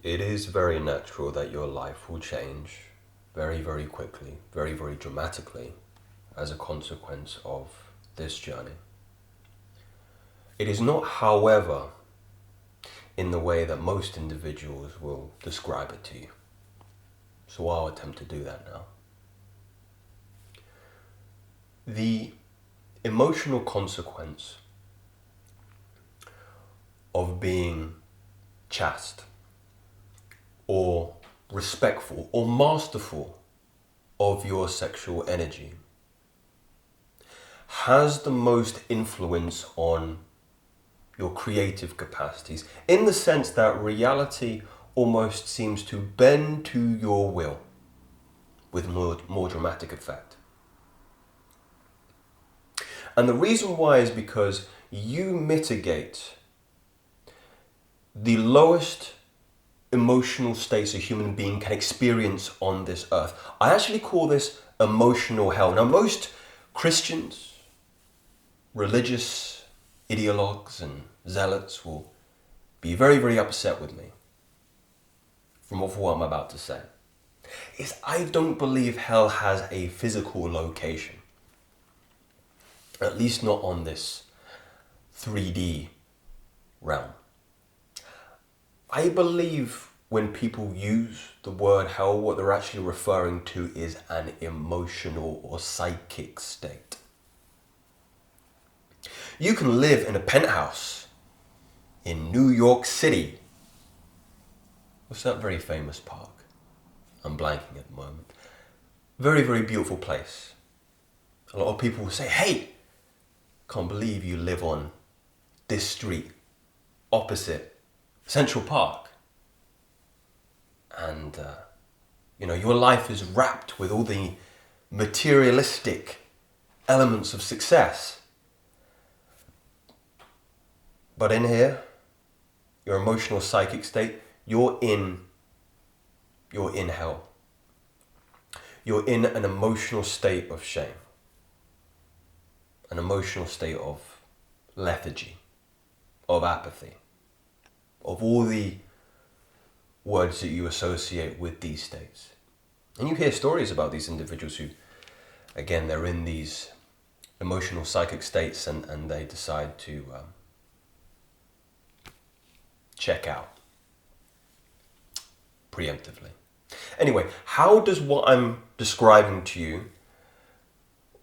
it is very natural that your life will change very, very quickly, very, very dramatically as a consequence of this journey. It is not, however, in the way that most individuals will describe it to you. So I'll attempt to do that now. The emotional consequence of being chaste or respectful or masterful of your sexual energy has the most influence on your creative capacities, in the sense that reality almost seems to bend to your will with more dramatic effect. And the reason why is because you mitigate the lowest emotional states a human being can experience on this earth. I actually call this emotional hell. Now, most Christians, religious ideologues and zealots will be very, very upset with me from what I'm about to say. I don't believe hell has a physical location. At least not on this 3D realm. I believe when people use the word hell, what they're actually referring to is an emotional or psychic state. You can live in a penthouse in New York City. What's that very famous park? I'm blanking at the moment. Very, very beautiful place. A lot of people will say, hey, can't believe you live on this street opposite Central Park. And, your life is wrapped with all the materialistic elements of success. But in here, your emotional psychic state, you're in hell. You're in an emotional state of shame. An emotional state of lethargy, of apathy, of all the words that you associate with these states. And you hear stories about these individuals who, again, they're in these emotional psychic states and they decide to check out preemptively. Anyway, how does what I'm describing to you,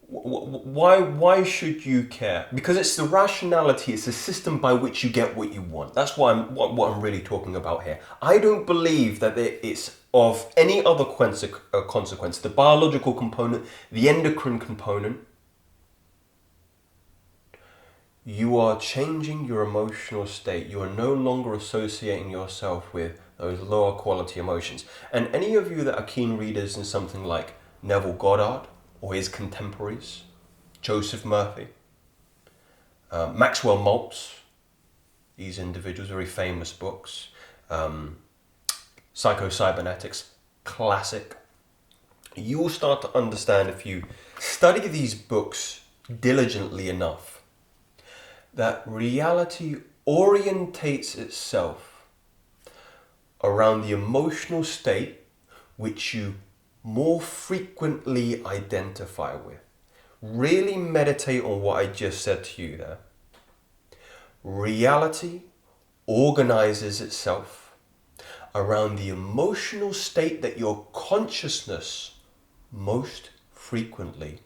why should you care? Because it's the rationality, it's the system by which you get what you want. That's what I'm really talking about here. I don't believe that it's of any other consequence, the biological component, the endocrine component. You are changing your emotional state. You are no longer associating yourself with those lower quality emotions. And any of you that are keen readers in something like Neville Goddard or his contemporaries, Joseph Murphy, Maxwell Maltz, these individuals, very famous books, Psycho-Cybernetics, classic. You will start to understand, if you study these books diligently enough, that reality orientates itself around the emotional state which you more frequently identify with. Really meditate on what I just said to you there. Reality organizes itself around the emotional state that your consciousness most frequently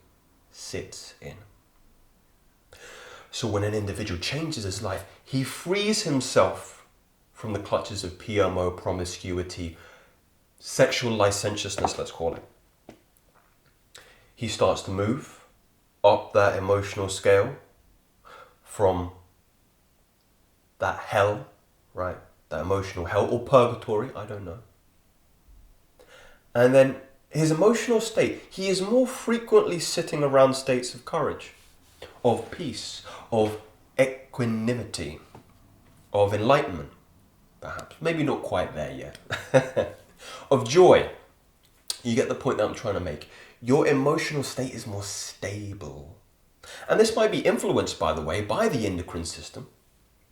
sits in. So when an individual changes his life, he frees himself from the clutches of PMO, promiscuity, sexual licentiousness, let's call it. He starts to move up that emotional scale from that hell, right? That emotional hell or purgatory, I don't know. And then his emotional state, he is more frequently sitting around states of courage, of peace, of equanimity, of enlightenment, perhaps. Maybe not quite there yet. Of joy. You get the point that I'm trying to make. Your emotional state is more stable. And this might be influenced, by the way, by the endocrine system,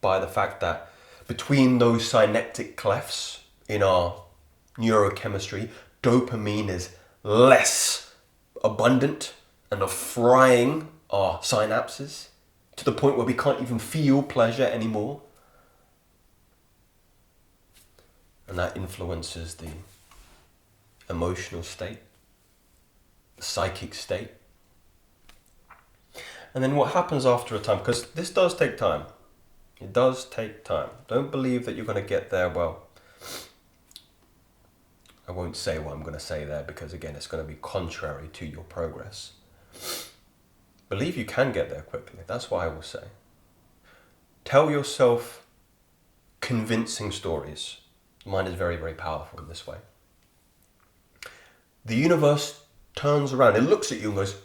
by the fact that between those synaptic clefts in our neurochemistry, dopamine is less abundant and are frying our synapses to the point where we can't even feel pleasure anymore. And that influences the emotional state, the psychic state. And then what happens after a time, because this does take time. It does take time. Don't believe that you're going to get there. Well, I won't say what I'm going to say there because, again, it's going to be contrary to your progress. Believe you can get there quickly. That's what I will say. Tell yourself convincing stories. Mine is very, very powerful in this way. The universe turns around. It looks at you and goes,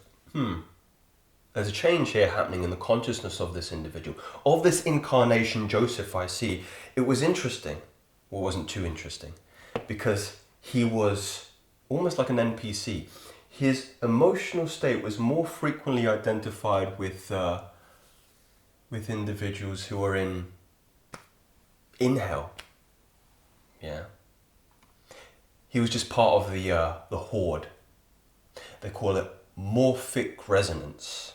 there's a change here happening in the consciousness of this individual. Of this incarnation, Joseph, I see. It was interesting. Well, it wasn't too interesting. Because he was almost like an NPC. His emotional state was more frequently identified with individuals who are in hell. Yeah. He was just part of the horde. They call it morphic resonance.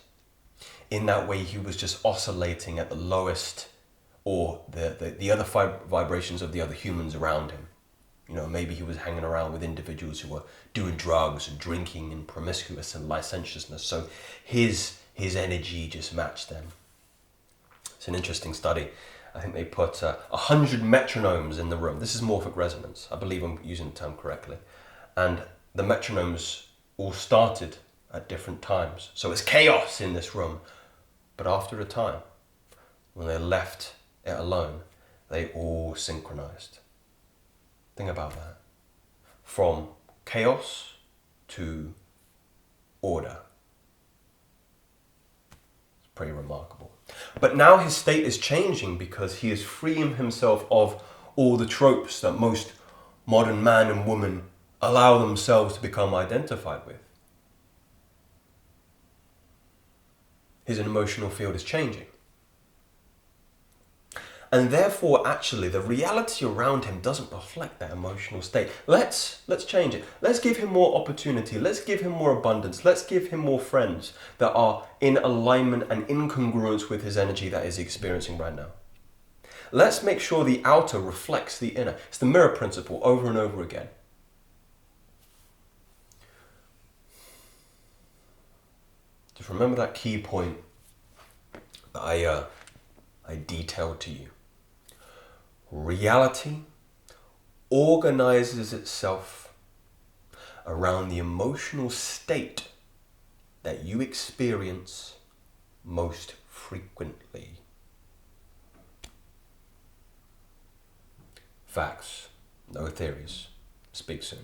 In that way, he was just oscillating at the lowest, or the other vibrations of the other humans around him. You know, maybe he was hanging around with individuals who were doing drugs and drinking and promiscuous and licentiousness. So his energy just matched them. It's an interesting study. I think they put 100 metronomes in the room. This is morphic resonance. I believe I'm using the term correctly. And the metronomes all started at different times. So it's chaos in this room. But after a time, when they left it alone, they all synchronized. Think about that. From chaos to order. It's pretty remarkable. But now his state is changing because he is freeing himself of all the tropes that most modern man and woman allow themselves to become identified with. His emotional field is changing. And therefore, actually, the reality around him doesn't reflect that emotional state. Let's change it. Let's give him more opportunity. Let's give him more abundance. Let's give him more friends that are in alignment and incongruence with his energy that he's experiencing right now. Let's make sure the outer reflects the inner. It's the mirror principle over and over again. Just remember that key point that I detailed to you. Reality organizes itself around the emotional state that you experience most frequently. Facts, no theories. Speak soon.